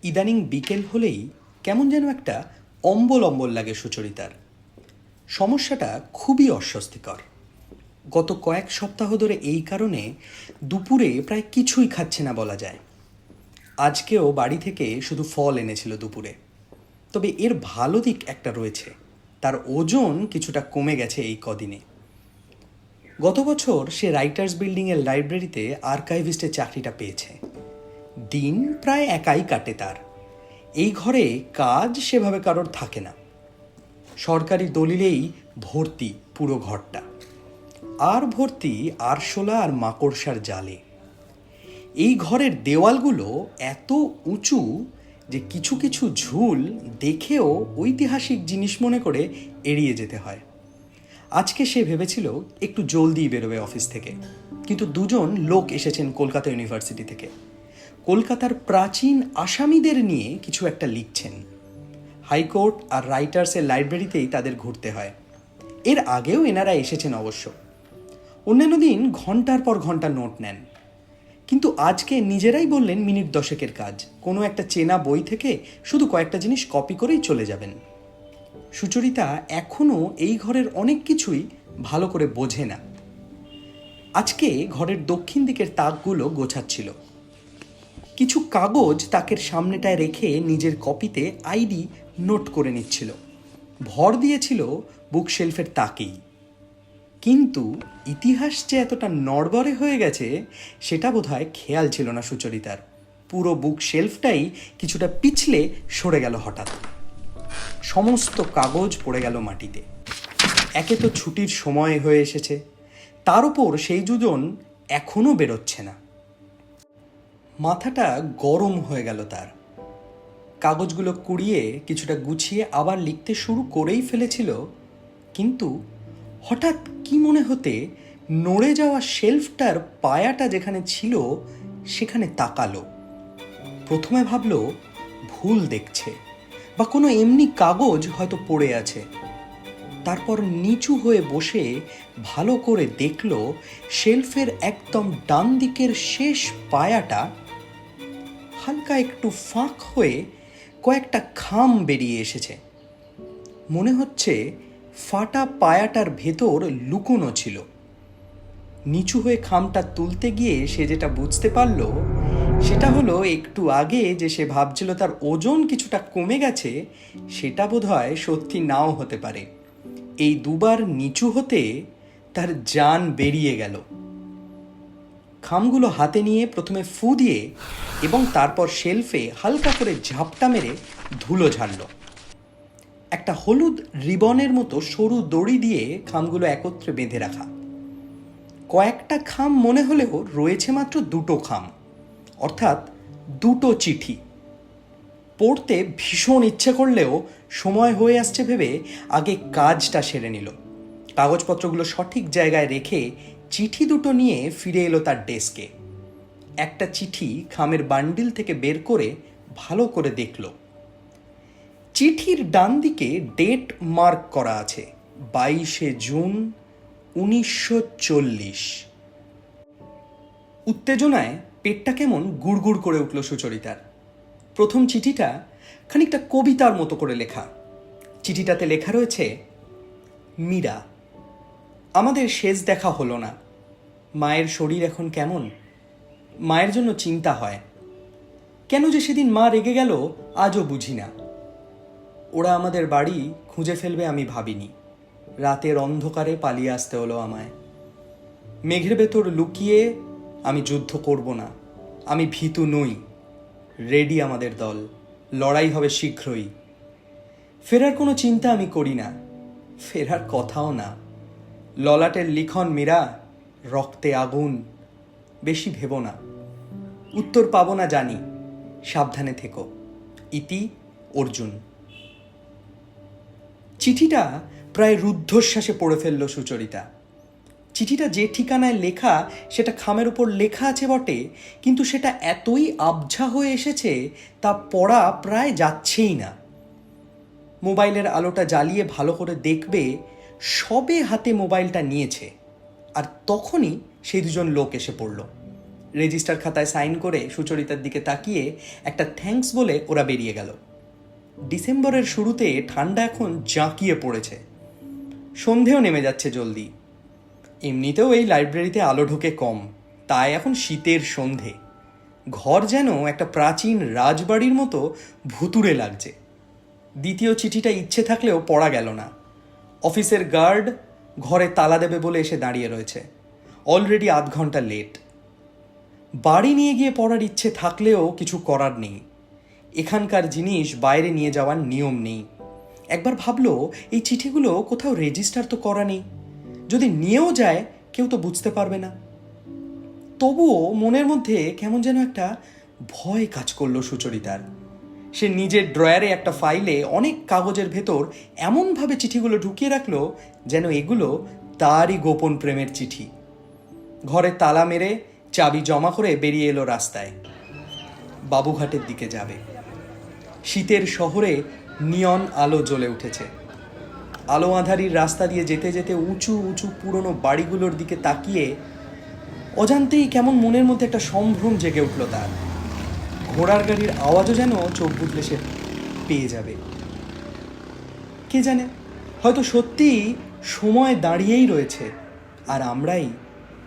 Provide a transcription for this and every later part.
ইদানিং বিকেল হলেই কেমন যেন একটা অম্বল অম্বল লাগে সুচরিতার। সমস্যাটা খুবই অস্বস্তিকর। গত কয়েক সপ্তাহ ধরে এই কারণে দুপুরে প্রায় কিছুই খাচ্ছে না বলা যায়। আজকেও বাড়ি থেকে শুধু ফল এনেছিল দুপুরে। তবে এর ভালো দিক একটা রয়েছে, তার ওজন কিছুটা কমে গেছে এই কদিনে। গত বছর সে রাইটার্স বিল্ডিংয়ের লাইব্রেরিতে আর্কাইভিস্টের চাকরিটা পেয়েছে। দিন প্রায় একাই কাটে তার। এই ঘরে কাজ সেভাবে কারোর থাকে না। সরকারি দলিলেই ভর্তি পুরো ঘরটা, আর ভর্তি আরশোলা আর মাকড়সার জালে। এই ঘরের দেওয়ালগুলো এত উঁচু যে কিছু কিছু ঝুল দেখেও ঐতিহাসিক জিনিস মনে করে এড়িয়ে যেতে হয়। আজকে সে ভেবেছিল একটু জলদি বেরোবে অফিস থেকে, কিন্তু দুজন লোক এসেছেন কলকাতা ইউনিভার্সিটি থেকে। কলকাতার প্রাচীন আসামিদের নিয়ে কিছু একটা লিখছেন। হাইকোর্ট আর রাইটার্সের লাইব্রেরিতেই তাদের ঘুরতে হয়। এর আগেও এনারা এসেছেন অবশ্য। অন্যান্য দিন ঘন্টার পর ঘন্টা নোট নেন, কিন্তু আজকে নিজেরাই বললেন মিনিট 10-এর কাজ। কোনো একটা চেনা বই থেকে শুধু কয়েকটা জিনিস কপি করেই চলে যাবেন। সুচরিতা এখনও এই ঘরের অনেক কিছুই ভালো করে বোঝে না। আজকে ঘরের দক্ষিণ দিকের তাকগুলো গোছাচ্ছিল। কিছু কাগজ তাকের সামনেটায় রেখে নিজের কপিতে আইডি নোট করে নিচ্ছিল। ভর দিয়েছিল বুকশেলফের তাকেই। কিন্তু ইতিহাস যে এতটা নড়বড়ে হয়ে গেছে সেটা বোধহয় খেয়াল ছিল না সুচরিতার। পুরো বুকশেলফটাই কিছুটা পিছলে সরে গেল হঠাৎ। সমস্ত কাগজ পড়ে গেল মাটিতে। একে তো ছুটির সময় হয়ে এসেছে, তার উপর সেই দুজন এখনও বেরোচ্ছে না। মাথাটা গরম হয়ে গেল তার। কাগজগুলো কুড়িয়ে কিছুটা গুছিয়ে আবার লিখতে শুরু করেই ফেলেছিল, কিন্তু হঠাৎ কি মনে হতে নড়ে যাওয়া শেলফটার পায়াটা যেখানে ছিল সেখানে তাকালো। প্রথমে ভাবলো ভুল দেখছে, বা কোনো এমনি কাগজ হয়তো পড়ে আছে। তারপর নিচু হয়ে বসে ভালো করে দেখলো শেলফের একদম ডান দিকের শেষ পায়াটা হালকা একটু ফাঁক হয়ে কয়েকটা খাম বেরিয়ে এসেছে। মনে হচ্ছে ফাটা পায়াটার ভেতর লুকোনো ছিল। নিচু হয়ে খামটা তুলতে গিয়ে সে যেটা বুঝতে পারল সেটা হলো একটু আগে যে সে ভাবছিল তার ওজন কিছুটা কমে গেছে, সেটা বোধহয় সত্যি নাও হতে পারে। এই দুবার নিচু হতে তার জান বেরিয়ে গেল। খামগুলো হাতে নিয়ে প্রথমে ফু দিয়ে এবং তারপর শেলফে হালকা করে ঝাপটা মেরে ধুলো ঝাড়ল। একটা হলুদ রিবনের মতো সরু দড়ি দিয়ে খামগুলো একত্রে বেঁধে রাখা। কয়েকটা খাম মনে হলেও রয়েছে মাত্র 2টো খাম, অর্থাৎ 2টো চিঠি। পড়তে ভীষণ ইচ্ছে করলেও সময় হয়ে আসছে ভেবে আগে কাজটা সেরে নিল। কাগজপত্রগুলো সঠিক জায়গায় রেখে চিঠি দুটো নিয়ে ফিরে এলো তার ডেস্কে। একটা চিঠি খামের বান্ডিল থেকে বের করে ভালো করে দেখল। চিঠির ডান দিকে ডেট মার্ক করা আছে 22শে জুন 1940। উত্তেজনায় পেটটা কেমন গুড়গুড় করে উঠল সুচরিতার। প্রথম চিঠিটা খানিকটা কবিতার মতো করে লেখা। চিঠিটাতে লেখা রয়েছে, মীরা, আমাদের শেষ দেখা হলো না। মায়ের শরীর এখন কেমন? মায়ের জন্য চিন্তা হয়। কেন যে সেদিন মা রেগে গেল আজও বুঝি না। ওরা আমাদের বাড়ি খুঁজে ফেলবে আমি ভাবিনি। রাতের অন্ধকারে পালিয়ে আসতে হলো আমায়। মেঘের ভেতর লুকিয়ে আমি যুদ্ধ করব না। আমি ভীতু নই। রেডি আমাদের দল, লড়াই হবে শীঘ্রই। ফেরার কোনো চিন্তা আমি করি না, ফেরার কথাও না। ললাটের লিখন মীরা, রক্তে আগুন। বেশি ভেবো না, উত্তর পাবো না জানি। সাবধানে থেকো। ইতি অর্জুন। চিঠিটা প্রায় রুদ্ধশ্বাসে পড়ে ফেলল সুচরিতা। চিঠিটা যে ঠিকানায় লেখা সেটা খামের উপর লেখা আছে বটে, কিন্তু সেটা এতই আবঝা হয়ে এসেছে তা পড়া প্রায় যাচ্ছেই না। মোবাইলের আলোটা জ্বালিয়ে ভালো করে দেখবে, সবে হাতে মোবাইলটা নিয়েছে আর তখনই সেই দুজন লোক এসে পড়ল। রেজিস্টার খাতায় সাইন করে সুচরিতার দিকে তাকিয়ে একটা থ্যাঙ্কস বলে ওরা বেরিয়ে গেল। ডিসেম্বরের শুরুতে ঠান্ডা এখন জাঁকিয়ে পড়েছে, সন্ধেও নেমে যাচ্ছে জলদি। এমনিতেও এই লাইব্রেরিতে আলো ঢোকে কম, তাই এখন শীতের সন্ধে। ঘর যেন একটা প্রাচীন রাজবাড়ির মতো ভুতুড়ে লাগছে। দ্বিতীয় চিঠিটা ইচ্ছে থাকলেও পড়া গেল না। অফিসের গার্ড ঘরে তালা দেবে বলে এসে দাঁড়িয়ে রয়েছে, অলরেডি আধ ঘন্টা লেট। বাড়ি নিয়ে গিয়ে পড়ার ইচ্ছে থাকলেও কিছু করার নেই, এখানকার জিনিস বাইরে নিয়ে যাওয়ার নিয়ম নেই। একবার ভাবলো এই চিঠিগুলো কোথাও রেজিস্টার তো করা নেই, যদি নিয়েও যায় কেউ তো বুঝতে পারবে না। তবুও মনের মধ্যে কেমন যেন একটা ভয় কাজ করলো সুচরিতার। সে নিজের ড্রয়ারে একটা ফাইলে অনেক কাগজের ভেতর এমনভাবে চিঠিগুলো ঢুকিয়ে রাখলো যেন এগুলো তারই গোপন প্রেমের চিঠি। ঘরে তালা মেরে চাবি জমা করে বেরিয়ে এলো রাস্তায়, বাবুঘাটের দিকে যাবে। শীতের শহরে নিয়ন আলো জ্বলে উঠেছে। আলো আঁধারির রাস্তা দিয়ে যেতে যেতে উঁচু উঁচু পুরনো বাড়িগুলোর দিকে তাকিয়ে অজান্তেই কেমন মনের মধ্যে একটা সম্ভ্রম জেগে উঠল তার। ঘোড়ার গাড়ির আওয়াজও যেন চোখ বুঝলে সে পেয়ে যাবে। কে জানে, হয়তো সত্যিই সময় দাঁড়িয়েই রয়েছে আর আমরাই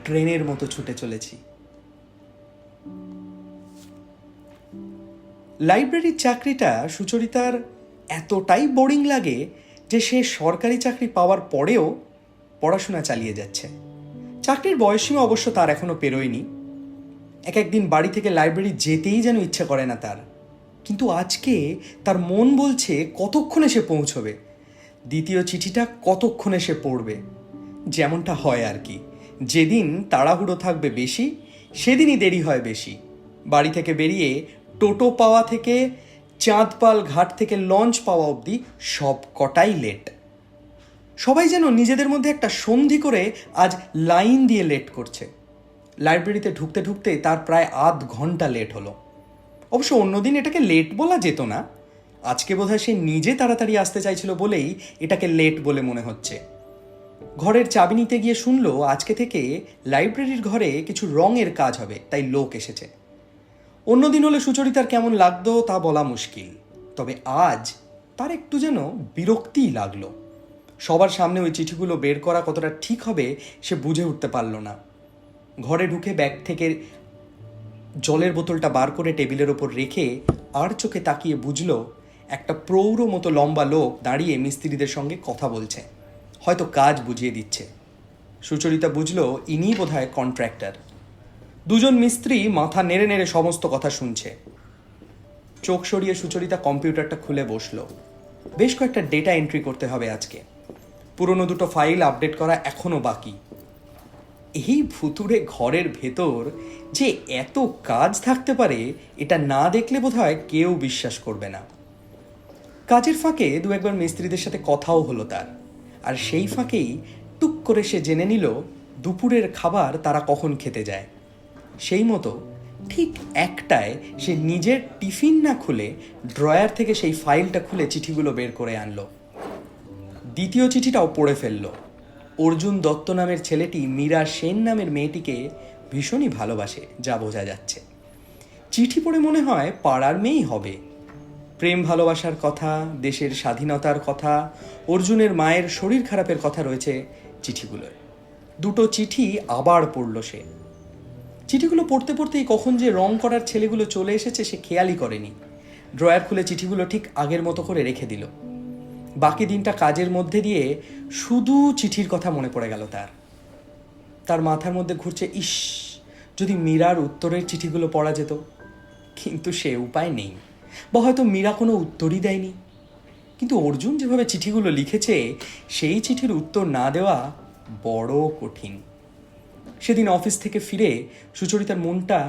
ট্রেনের মতো ছুটে চলেছি। লাইব্রেরির চাকরিটা সুচরিতার এতটাই বোরিং লাগে যে সে সরকারি চাকরি পাওয়ার পরেও পড়াশোনা চালিয়ে যাচ্ছে। চাকরির বয়সসীমা অবশ্য তার এখনো পেরোয়নি। একদিন বাড়ি থেকে লাইব্রেরি যেতেই যেন ইচ্ছা করে না তার, কিন্তু আজকে তার মন বলছে কতক্ষণে সে পৌঁছবে, দ্বিতীয় চিঠিটা কতক্ষণে সে পড়বে। যেমনটা হয় আর কি, যেদিন তাড়াহুড়ো থাকবে বেশি সেদিনই দেরি হয় বেশি। বাড়ি থেকে বেরিয়ে টোটো পাওয়া থেকে চাঁদপাল ঘাট থেকে লঞ্চ পাওয়া অবধি সব কটাই লেট। সবাই যেন নিজেদের মধ্যে একটা সন্ধি করে আজ লাইন দিয়ে লেট করছে। লাইব্রেরিতে ঢুকতে ঢুকতে তার প্রায় আধ ঘন্টা লেট হলো। অবশ্য অন্যদিন এটাকে লেট বলা যেত না, আজকে বোধহয় সে নিজে তাড়াতাড়ি আসতে চাইছিল বলেই এটাকে লেট বলে মনে হচ্ছে। ঘরের চাবি নিতে গিয়ে শুনলো আজকে থেকে লাইব্রেরির ঘরে কিছু রঙের কাজ হবে, তাই লোক এসেছে। অন্যদিন হলে সুচরিতার কেমন লাগতো তা বলা মুশকিল, তবে আজ তার একটু যেন বিরক্তিই লাগলো। সবার সামনে ওই চিঠিগুলো বের করা কতটা ঠিক হবে সে বুঝে উঠতে পারল না। ঘরে ঢুকে ব্যাগ থেকে জলের বোতলটা বার করে টেবিলের ওপর রেখে আর চোখে তাকিয়ে বুঝল একটা প্রৌঢ় মতো লম্বা লোক দাঁড়িয়ে মিস্ত্রিদের সঙ্গে কথা বলছে, হয়তো কাজ বুঝিয়ে দিচ্ছে। সুচরিতা বুঝল ইনিই বোধহয় কন্ট্রাক্টর। দুজন মিস্ত্রি মাথা নেড়ে নেড়ে সমস্ত কথা শুনছে। চোখ সরিয়ে সুচরিতা কম্পিউটারটা খুলে বসলো। বেশ কয়েকটা ডেটা এন্ট্রি করতে হবে আজকে। পুরনো দুটো ফাইল আপডেট করা এখনো বাকি। এই ভুতুড়ে ঘরের ভেতর যে এত কাজ থাকতে পারে এটা না দেখলে বোধহয় কেউ বিশ্বাস করবে না। কাজের ফাঁকে দু একবার মিস্ত্রিদের সাথে কথাও হলো তার, আর সেই ফাঁকেই টুক করে সে জেনে নিল দুপুরের খাবার তারা কখন খেতে যায়। সেই মতো ঠিক একটায় সে নিজের টিফিন না খুলে ড্রয়ার থেকে সেই ফাইলটা খুলে চিঠিগুলো বের করে আনলো। দ্বিতীয় চিঠিটাও পড়ে ফেলল। অর্জুন দত্ত নামের ছেলেটি মীরা সেন নামের মেয়েটিকে ভীষণই ভালোবাসে, যা বোঝা যাচ্ছে। চিঠি পড়ে মনে হয় পাড়ার মেয়েই হবে। প্রেম ভালোবাসার কথা, দেশের স্বাধীনতার কথা, অর্জুনের মায়ের শরীর খারাপের কথা রয়েছে চিঠিগুলোয়। দুটো চিঠি আবার পড়ল সে। চিঠিগুলো পড়তে পড়তেই কখন যে রং করার ছেলেগুলো চলে এসেছে সে খেয়ালই করেনি। ড্রয়ার খুলে চিঠিগুলো ঠিক আগের মতো করে রেখে দিল। বাকি দিনটা কাজের মধ্যে দিয়ে শুধু চিঠির কথা মনে পড়ে গেল তার মাথার মধ্যে ঘুরছে, ইস যদি মীরার উত্তরের চিঠিগুলো পড়া যেত, কিন্তু সে উপায় নেই, বা হয়তো মীরা কোনো উত্তরই দেয়নি। কিন্তু অর্জুন যেভাবে চিঠিগুলো লিখেছে সেই চিঠির উত্তর না দেওয়া বড় কঠিন। সেদিন অফিস থেকে ফিরে সুচরিতার মনটা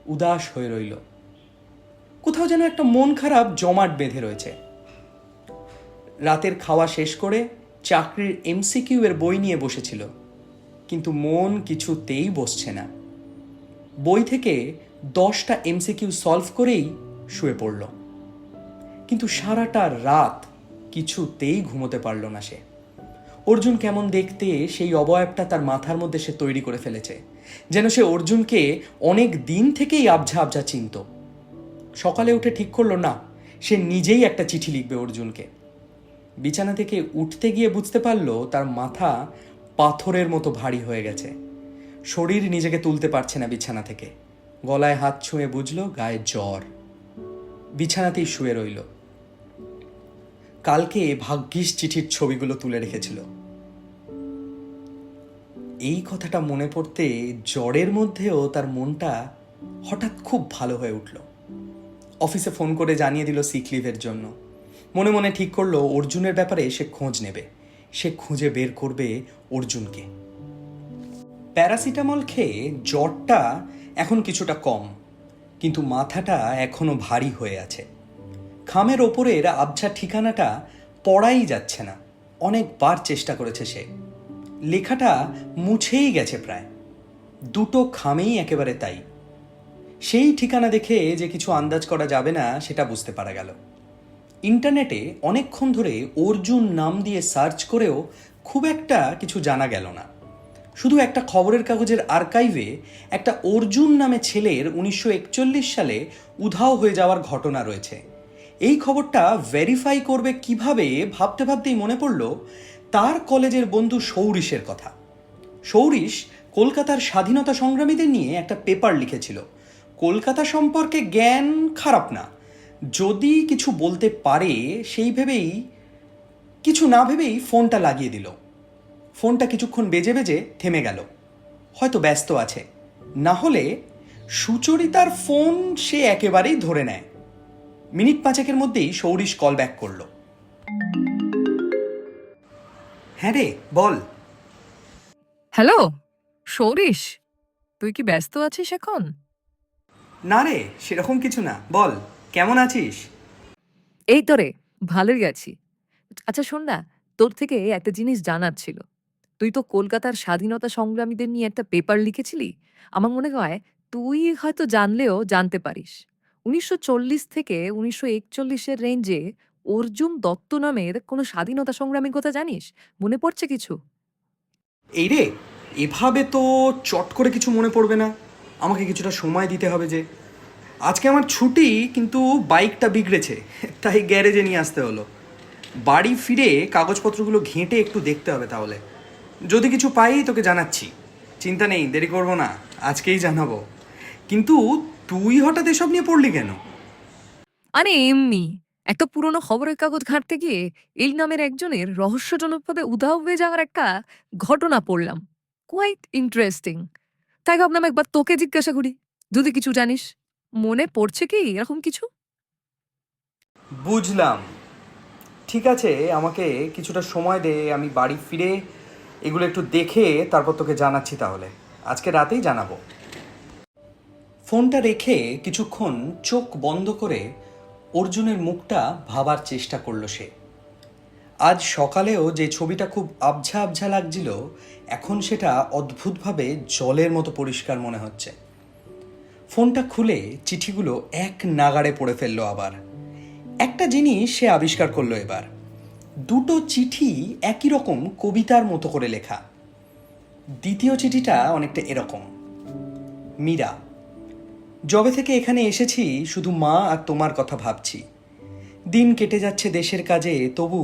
উদাস হয়ে রইল। কোথাও যেন একটা মন খারাপ জমাট বেঁধে রয়েছে। রাতের খাওয়া শেষ করে চাকরির এমসিকিউ এর বই নিয়ে বসেছিল, কিন্তু মন কিছুতেই বসছে না। বই থেকে 10টা এমসিকিউ সলভ করেই শুয়ে পড়ল, কিন্তু সারাটা রাত কিছুতেই ঘুমোতে পারল না সে। অর্জুন কেমন দেখতে সেই অবয়বটা তার মাথার মধ্যে সে তৈরি করে ফেলেছে, যেন সে অর্জুনকে অনেক দিন থেকেই আবঝা আবঝা চিনত। সকালে উঠে ঠিক করলো না, সে নিজেই একটা চিঠি লিখবে অর্জুনকে। বিছানা থেকে উঠতে গিয়ে বুঝতে পারলো তার মাথা পাথরের মতো ভারী হয়ে গেছে। শরীর নিজেকে তুলতে পারছে না বিছানা থেকে। গলায় হাত ছুঁয়ে বুঝলো গায়ে জ্বর। বিছানাতেই শুয়ে রইল। কালকে ভাগ্যিস চিঠির ছবিগুলো তুলে রেখেছিল। এই কথাটা মনে পড়তে জ্বরের মধ্যেও তার মনটা হঠাৎ খুব ভালো হয়ে উঠল। অফিসে ফোন করে জানিয়ে দিল সিক লিভের জন্য। মনে মনে ঠিক করলো অর্জুনের ব্যাপারে সে খোঁজ নেবে। সে খুঁজে বের করবে অর্জুনকে। প্যারাসিটামল খেয়ে জ্বরটা এখন কিছুটা কম, কিন্তু মাথাটা এখনো ভারী হয়ে আছে। খামের ওপরের আবছা ঠিকানাটা পড়াই যাচ্ছে না। অনেকবার চেষ্টা করেছে সে। লেখাটা মুছেই গেছে প্রায়। দুটো খামেই একেবারে তাই। সেই ঠিকানা দেখে যে কিছু আন্দাজ করা যাবে না সেটা বুঝতে পারা গেল। ইন্টারনেটে অনেকক্ষণ ধরে অর্জুন নাম দিয়ে সার্চ করেও খুব একটা কিছু জানা গেল না। শুধু একটা খবরের কাগজের আর্কাইভে একটা অর্জুন নামে ছেলের 1941 সালে উধাও হয়ে যাওয়ার ঘটনা রয়েছে। এই খবরটা ভেরিফাই করবে কিভাবে ভাবতে ভাবতেই মনে পড়ল তার কলেজের বন্ধু সৌরিশের কথা। সৌরিশ কলকাতার স্বাধীনতা সংগ্রামীদের নিয়ে একটা পেপার লিখেছিল। কলকাতা সম্পর্কে জ্ঞান খারাপ না, যদি কিছু বলতে পারে সেই ভেবেই, কিছু না ভেবেই ফোনটা লাগিয়ে দিল। ফোনটা কিছুক্ষণ বেজে বেজে থেমে গেল। হয়তো ব্যস্ত আছে, না হলে সুচরিতার ফোন সে একেবারেই ধরে নেয়। মিনিট 5 মধ্যেই সৌরিশ কল ব্যাক করলো। হ্যাঁ রে, বল। হ্যালো সৌরিশ, তুই কি ব্যস্ত আছিস এখন? না রে, সেরকম কিছু না, বল কেমন আছিস? এই তো রে, ভালোই আছি। আচ্ছা শোন না, তোর থেকে একটা জিনিস জানার ছিল। তুই তো কলকাতার স্বাধীনতা সংগ্রামীদের নিয়ে একটা পেপার লিখেছিলি। আমার মনে হয় তুই হয়তো জানলেও জানতে পারিস। 1940 থেকে 1941-এর রেঞ্জে অর্জুন দত্ত নামের কোনো স্বাধীনতা সংগ্রামীর কথা জানিস? মনে পড়ছে কিছু? এই রে, এভাবে তো চট করে কিছু মনে পড়বে না। আমাকে কিছুটা সময় দিতে হবে যে। আজকে আমার ছুটি, কিন্তু বাইকটা বিগড়েছে, তাই গ্যারেজে নিয়ে আসতে হলো। বাড়ি ফিরে কাগজপত্রগুলো ঘেঁটে একটু দেখতে হবে। তাহলে যদি কিছু পাই তোকে জানাচ্ছি, চিন্তা নেই, দেরি করবো না, আজকেই জানাবো। কিন্তু তুই হঠাৎ এসব নিয়ে পড়লি কেন? আরে এমনি একটা পুরোনো খবরের কাগজ ঘাঁটতে গিয়ে এই নামের একজনের রহস্যজনকভাবে উধাও হয়ে যাওয়ার একটা ঘটনা পড়লাম। Quite interesting. তাই ভাবলাম একবার তোকে জিজ্ঞাসা করি, যদি কিছু জানিস। মনে পড়ছে কি এরকম কিছু? বুঝলাম, ঠিক আছে, আমাকে কিছুটা সময় দে, আমি বাড়ি ফিরে এগুলো একটু দেখে তারপর তোকে জানাচ্ছি। তাহলে আজকে রাতেই জানাবো। ফোনটা রেখে কিছুক্ষণ চোখ বন্ধ করে অর্জুনের মুখটা ভাবার চেষ্টা করলো সে। আজ সকালেও যে ছবিটা খুব আবঝা আবঝা লাগছিল, এখন সেটা অদ্ভুতভাবে জলের মতো পরিষ্কার মনে হচ্ছে। ফোনটা খুলে চিঠিগুলো এক নাগাড়ে পড়ে ফেললো। আবার একটা জিনিস সে আবিষ্কার করলো এবার। দুটো চিঠি একই রকম কবিতার মতো করে লেখা। দ্বিতীয় চিঠিটা অনেকটা এরকম: মীরা, যবে থেকে এখানে এসেছি শুধু মা আর তোমার কথা ভাবছি। দিন কেটে যাচ্ছে দেশের কাজে, তবু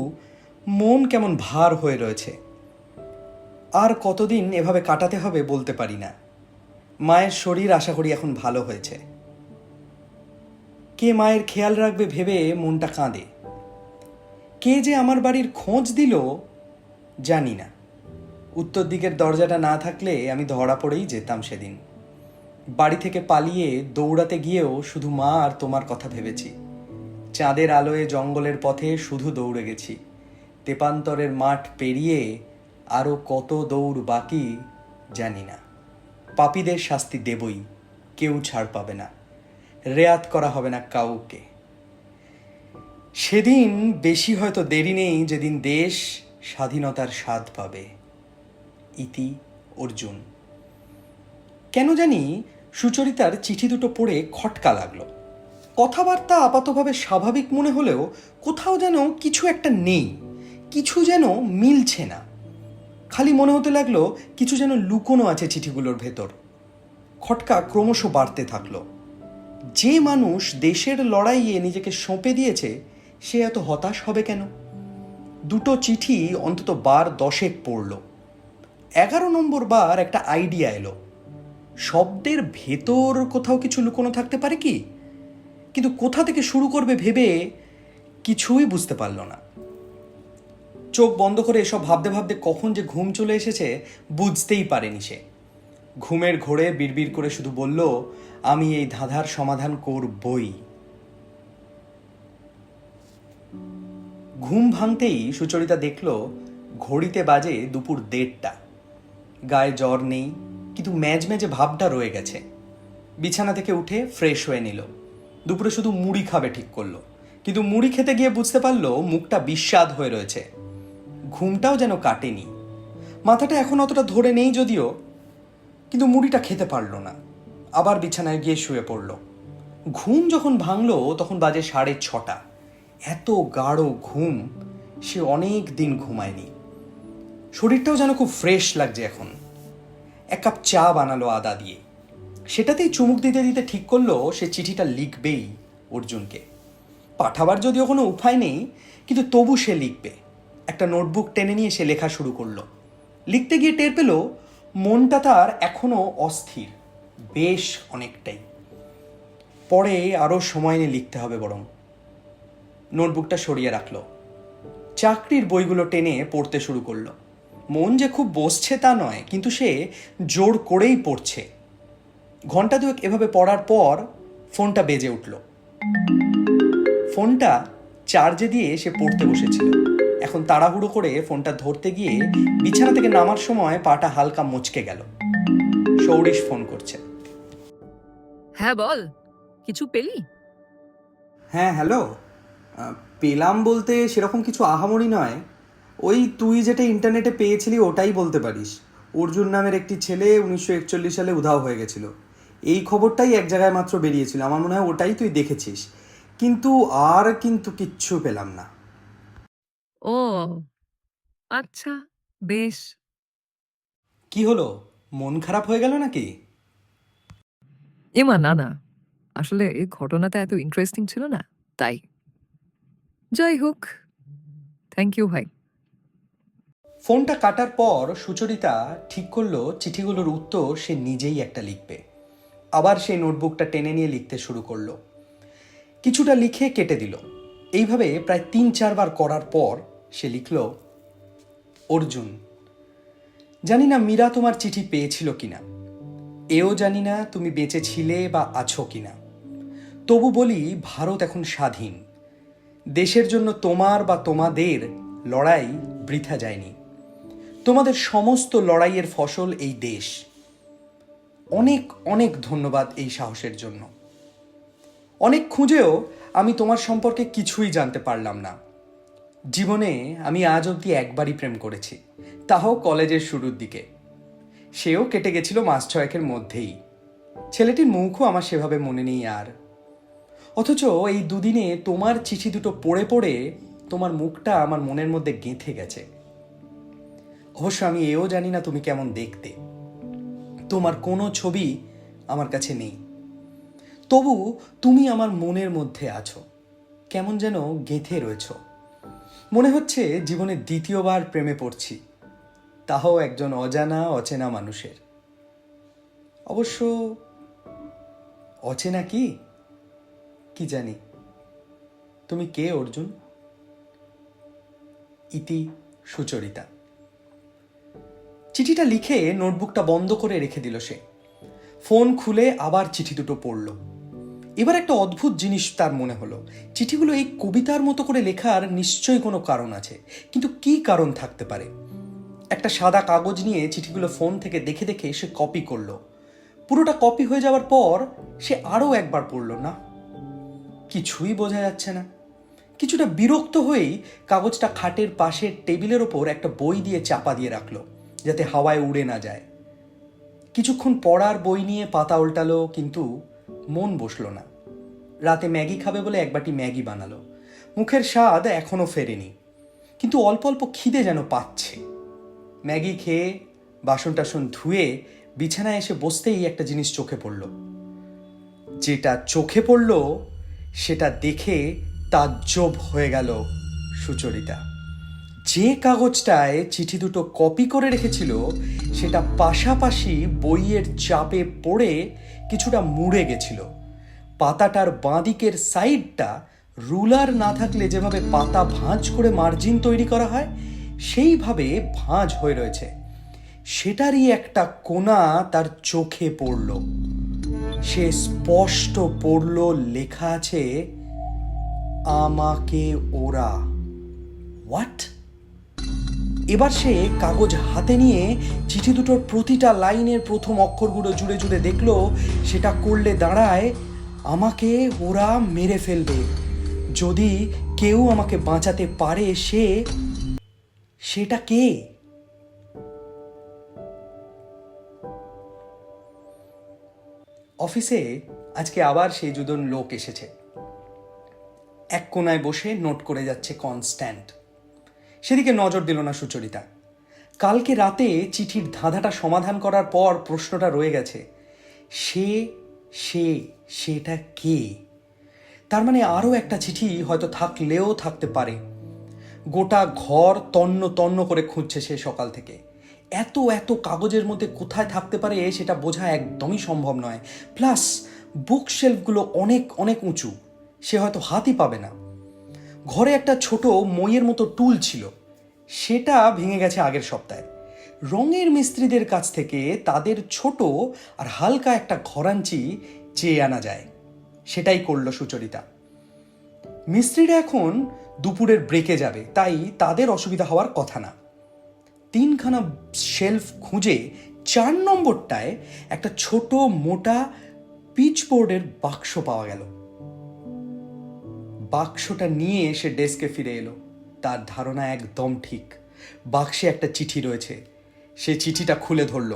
মন কেমন ভার হয়ে রয়েছে। আর কতদিন এভাবে কাটাতে হবে বলতে পারি না। মায়ের শরীর আশা করি এখন ভালো হয়েছে। কে মায়ের খেয়াল রাখবে ভেবে মনটা কাঁদে। কে যে আমার বাড়ির খোঁজ দিল জানি না। উত্তর দিকের দরজাটা না থাকলে আমি ধরা পড়েই যেতাম সেদিন। বাড়ি থেকে পালিয়ে দৌড়াতে গিয়েও শুধু মা আর তোমার কথা ভেবেছি। চাঁদের আলোয় জঙ্গলের পথে শুধু দৌড়ে গেছি। তেপান্তরের মাঠ পেরিয়ে আরও কত দৌড় বাকি জানি না। পাপীদের শাস্তি দেবই, কেউ ছাড় পাবে না, রেয়াত করা হবে না কাউকে। সেদিন বেশি হয়তো দেরি নেই, যেদিন দেশ স্বাধীনতার স্বাদ পাবে। ইতি অর্জুন। কেন জানি সুচরিতার চিঠি দুটো পড়ে খটকা লাগলো। কথাবার্তা আপাতভাবে স্বাভাবিক মনে হলেও কোথাও যেন কিছু একটা নেই, কিছু যেন মিলছে না। খালি মনে হতে লাগলো কিছু যেন লুকোনো আছে চিঠিগুলোর ভেতর। খটকা ক্রমশ বাড়তে থাকলো। যে মানুষ দেশের লড়াইয়ে নিজেকে সঁপে দিয়েছে সে এত হতাশ হবে কেন? দুটো চিঠি অন্তত বার 10 পড়ল। 11 নম্বর বার একটা আইডিয়া এলো, শব্দের ভেতর কোথাও কিছু লুকোনো থাকতে পারে কি, কিন্তু কোথা থেকে শুরু করবে ভেবে কিছুই বুঝতে পারল না। চোখ বন্ধ করে এসব ভাবতে ভাবতে কখন যে ঘুম চলে এসেছে বুঝতেই পারেনি সে। ঘুমের ঘোরে বিড়বিড় করে শুধু বলল, আমি এই ধাঁধার সমাধান করবই। ঘুম ভাঙতেই সুচরিতা দেখল ঘড়িতে বাজে দুপুর 1:30। গায়ে জ্বর নেই, কিন্তু ম্যাজম্যাজে ভাবটা রয়ে গেছে। বিছানা থেকে উঠে ফ্রেশ হয়ে নিল। দুপুরে শুধু মুড়ি খাবে ঠিক করলো, কিন্তু মুড়ি খেতে গিয়ে বুঝতে পারলো মুখটা বিস্বাদ হয়ে রয়েছে। ঘুমটাও যেন কাটেনি। মাথাটা এখন অতটা ধরে নেই যদিও, কিন্তু মুড়িটা খেতে পারলো না। আবার বিছানায় গিয়ে শুয়ে পড়ল। ঘুম যখন ভাঙলো তখন বাজে 6:30। এত গাঢ় ঘুম সে অনেক দিন ঘুমায়নি। শরীরটাও যেন খুব ফ্রেশ লাগছে এখন। 1 কাপ চা বানালো আদা দিয়ে। সেটাতেই চুমুক দিতে দিতে ঠিক করলো সে চিঠিটা লিখবেই অর্জুনকে। পাঠাবার যদিও কোনো উপায় নেই, কিন্তু তবু সে লিখবে। একটা নোটবুক টেনে নিয়ে সে লেখা শুরু করলো। লিখতে গিয়ে টের পেল মনটা তার এখনো অস্থির, বেশ অনেকটাই। পরে আরও সময় নিয়ে লিখতে হবে বরং। নোটবুকটা সরিয়ে রাখলো। চাকরির বইগুলো টেনে পড়তে শুরু করলো। মন যে খুব বসছে তা নয়, কিন্তু সে জোর করেই পড়ছে। ঘন্টা দুয়েক এভাবে পড়ার পর ফোনটা বেজে উঠল। ফোনটা চার্জে দিয়ে সে পড়তে বসেছিল। এখন তাড়াহুড়ো করে ফোনটা ধরতে গিয়ে বিছানা থেকে নামার সময় পাটা হালকা মচকে গেল। সৌরিশ ফোন করছে। হ্যাঁ বল, কিছু পেলি? হ্যাঁ হ্যালো। পেলাম বলতে সেরকম কিছু আহামরি নয়। ওই তুই যেটা ইন্টারনেটে পেয়েছিলি ওটাই বলতে পারিস। অর্জুন নামের একটি ছেলে 1941 সালে উধাও হয়ে গেছিল। এই খবরটাই এক জায়গায় মাত্র বেরিয়েছিল। আমার মনে হয় ওটাই তুই দেখেছিস। কিন্তু কিচ্ছু পেলাম না। ও আচ্ছা, বেশ। কি হলো, মন খারাপ হয়ে গেল নাকি? এমা না না, আসলে এই ঘটনাটা এত ইন্টারেস্টিং ছিল না, তাই। যাই হোক, থ্যাংক ইউ ভাই। ফোনটা কাটার পর সুচরিতা ঠিক করলো চিঠিগুলোর উত্তর সে নিজেই একটা লিখবে। আবার সেই নোটবুকটা টেনে নিয়ে লিখতে শুরু করলো। কিছুটা লিখে কেটে দিল। এইভাবে প্রায় 3-4 বার করার পর সে লিখল, অর্জুন, জানি না মীরা তোমার চিঠি পেয়েছিল কিনা, এও জানি না তুমি বেঁচে ছিলে বা আছো কিনা। তবু বলি, ভারত এখন স্বাধীন। দেশের জন্য তোমার বা তোমাদের লড়াই বৃথা যায়নি। তোমাদের সমস্ত লড়াইয়ের ফসল এই দেশ। অনেক অনেক ধন্যবাদ এই সাহসের জন্য। অনেক খুঁজেও আমি তোমার সম্পর্কে কিছুই জানতে পারলাম না। জীবনে আমি আজ অবধি একবারই প্রেম করেছি, তাও কলেজের শুরুর দিকে। সেও কেটে গেছিল মাস 6 মধ্যেই। ছেলেটির মুখও আমার সেভাবে মনে নেই আর। অথচ এই দুদিনে তোমার চিঠি দুটো পড়ে পড়ে তোমার মুখটা আমার মনের মধ্যে গেঁথে গেছে। অবশ্য আমি এও জানি না তুমি কেমন দেখতে। তোমার কোনো ছবি আমার কাছে নেই, তবু তুমি আমার মনের মধ্যে আছো, কেমন যেন গেঁথে রয়েছ। মনে হচ্ছে জীবনে দ্বিতীয়বার প্রেমে পড়ছি, তাও একজন অচেনা মানুষের। অবশ্য অচেনা কি জানি। তুমি কে অর্জুন? ইতি সুচরিতা। চিঠিটা লিখে নোটবুকটা বন্ধ করে রেখে দিল সে। ফোন খুলে আবার চিঠি দুটো পড়ল। এবার একটা অদ্ভুত জিনিস তার মনে হলো। চিঠিগুলো এই কবিতার মতো করে লেখার নিশ্চয়ই কোনো কারণ আছে, কিন্তু কি কারণ থাকতে পারে? একটা সাদা কাগজ নিয়ে চিঠিগুলো ফোন থেকে দেখে দেখে সে কপি করলো। পুরোটা কপি হয়ে যাওয়ার পর সে আরও একবার পড়ল। না, কিছুই বোঝা যাচ্ছে না। কিছুটা বিরক্ত হয়েই কাগজটা খাটের পাশের টেবিলের ওপর একটা বই দিয়ে চাপা দিয়ে রাখলো, যাতে হাওয়ায় উড়ে না যায়। কিছুক্ষণ পড়ার বই নিয়ে পাতা উল্টালো, কিন্তু মন বসলো না। রাতে ম্যাগি খাবে বলে 1 বাটি ম্যাগি বানালো। মুখের স্বাদ এখনো ফেরেনি, কিন্তু অল্প অল্প খিদে যেন পাচ্ছে। ম্যাগি খেয়ে বাসন টাসন ধুয়ে বিছানায় এসে বসতেই একটা জিনিস চোখে পড়ল। যেটা চোখে পড়ল সেটা দেখে তাজ্জব হয়ে গেল সুচরিতা। যে কাগজটায় চিঠি দুটো কপি করে রেখেছিল সেটা পাশাপাশি বইয়ের চাপে পড়ে কিছুটা মুড়ে গেছিল। পাতাটার বাঁদিকের সাইডটা রুলার না থাকলে যেভাবে পাতা ভাঁজ করে মার্জিন তৈরি করা হয় সেইভাবে ভাঁজ হয়ে রয়েছে। সেটারই একটা কোণা তার চোখে পড়ল। সে স্পষ্ট পড়ল লেখা আছে, আমাকে ওরা। হোয়াট? এবার সে কাগজ হাতে নিয়ে চিঠি দুটোর প্রতিটা লাইনের প্রথম অক্ষরগুলো জুড়ে জুড়ে দেখল। সেটা করলে দাঁড়ায়, আমাকে ওরা মেরে ফেলবে। যদি কেউ আমাকে বাঁচাতে পারে সেটা কে? অফিসে আজকে আবার সেই দুজন লোক এসেছে। এক কোনায় বসে নোট করে যাচ্ছে কনস্ট্যান্ট। সেদিকে নজর দিল না সুচরিতা। কালকে রাতে চিঠির ধাঁধাটা সমাধান করার পর প্রশ্নটা রয়ে গেছে, সেটা কে? তার মানে আরও একটা চিঠি হয়তো থাকলেও থাকতে পারে। গোটা ঘর তন্ন তন্ন করে খুঁজছে সে সকাল থেকে। এত এত কাগজের মধ্যে কোথায় থাকতে পারে সেটা বোঝা একদমই সম্ভব নয়। প্লাস বুক শেলফগুলো অনেক অনেক উঁচু, সে হয়তো হাতই পাবে না। ঘরে একটা ছোট মইয়ের মতো টুল ছিল, সেটা ভেঙে গেছে আগের সপ্তাহে। রঙের মিস্ত্রিদের কাছ থেকে তাদের ছোট আর হালকা একটা ঘরাঞ্চি চেয়ে আনা যায়, সেটাই করল সুচরিতা। মিস্ত্রিরা এখন দুপুরের ব্রেকে যাবে, তাই তাদের অসুবিধা হওয়ার কথা না। 3খানা শেলফ খুঁজে 4 নম্বরটায় একটা ছোট মোটা পিচবোর্ডের বাক্স পাওয়া গেল। বাক্সটা নিয়ে সে ডেস্কে ফিরে এলো। তার ধারণা একদম ঠিক, বাক্সে একটা চিঠি রয়েছে। সে চিঠিটা খুলে ধরল।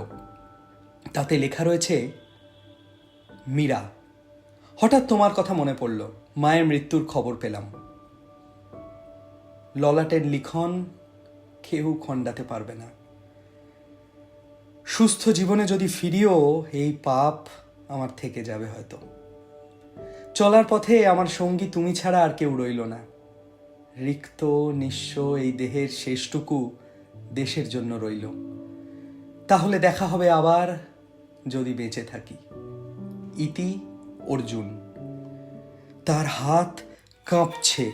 তাতে লেখা রয়েছে, মীরা, হঠাৎ তোমার কথা মনে পড়ল। মায়ের মৃত্যুর খবর পেলাম। ললাটের লিখন কেউ খণ্ডাতে পারবে না। সুস্থ জীবনে যদি ফিরিও, এই পাপ আমার থেকে যাবে হয়তো। চলার পথে আমার সঙ্গী তুমি ছাড়া আর কেউ রইল না। রিক্ত নিঃস্ব এই দেহের শেষটুকু দেশের জন্য রইল। তাহলে দেখা হবে আবার, যদি বেঁচে থাকি। ইতি অর্জুন। তার হাত কাঁপছে,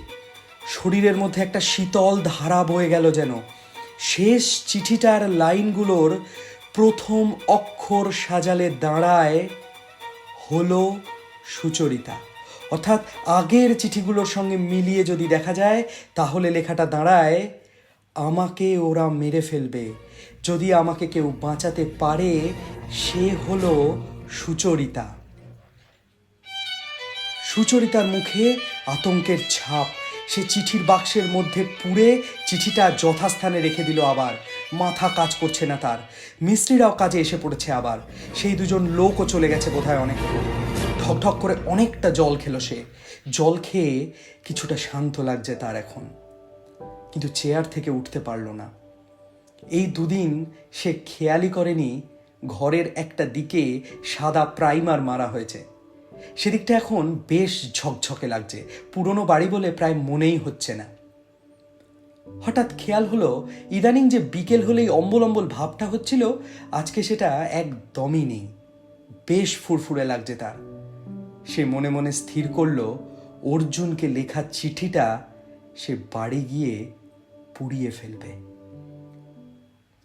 শরীরের মধ্যে একটা শীতল ধারা বয়ে গেল যেন। শেষ চিঠিটার লাইনগুলোর প্রথম অক্ষর সাজালে দাঁড়ায় হলো সুচরিতা। অর্থাৎ আগের চিঠিগুলোর সঙ্গে মিলিয়ে যদি দেখা যায় তাহলে লেখাটা দাঁড়ায়, আমাকে ওরা মেরে ফেলবে। যদি আমাকে কেউ বাঁচাতে পারে সে হলো সুচরিতা। সুচরিতার মুখে আতঙ্কের ছাপ। সে চিঠির বাক্সের মধ্যে পুরে চিঠিটা যথাস্থানে রেখে দিল। আবার মাথা কাজ করছে না তার। মিস্ত্রিরাও কাজে এসে পড়েছে আবার। সেই দুজন লোকও চলে গেছে বোধহয় অনেকক্ষণ। ঠকঠক করে অনেকটা জল খেলো সে। জল খেয়ে কিছুটা শান্ত লাগছে তার এখন, কিন্তু চেয়ার থেকে উঠতে পারল না। এই দুদিন সে খেয়ালই করেনি ঘরের একটা দিকে সাদা প্রাইমার মারা হয়েছে। সেদিকটা এখন বেশ ঝকঝকে লাগছে। পুরনো বাড়ি বলে প্রায় মনেই হচ্ছে না। হঠাৎ খেয়াল হলো, ইদানিং যে বিকেল হলেই অম্বল অম্বল ভাবটা হচ্ছিল, আজকে সেটা একদমই নেই। বেশ ফুরফুরে লাগছে তার। সে মনে মনে স্থির করল, অর্জুনকে লেখা চিঠিটা সে বাড়ি গিয়ে পুড়িয়ে ফেলবে।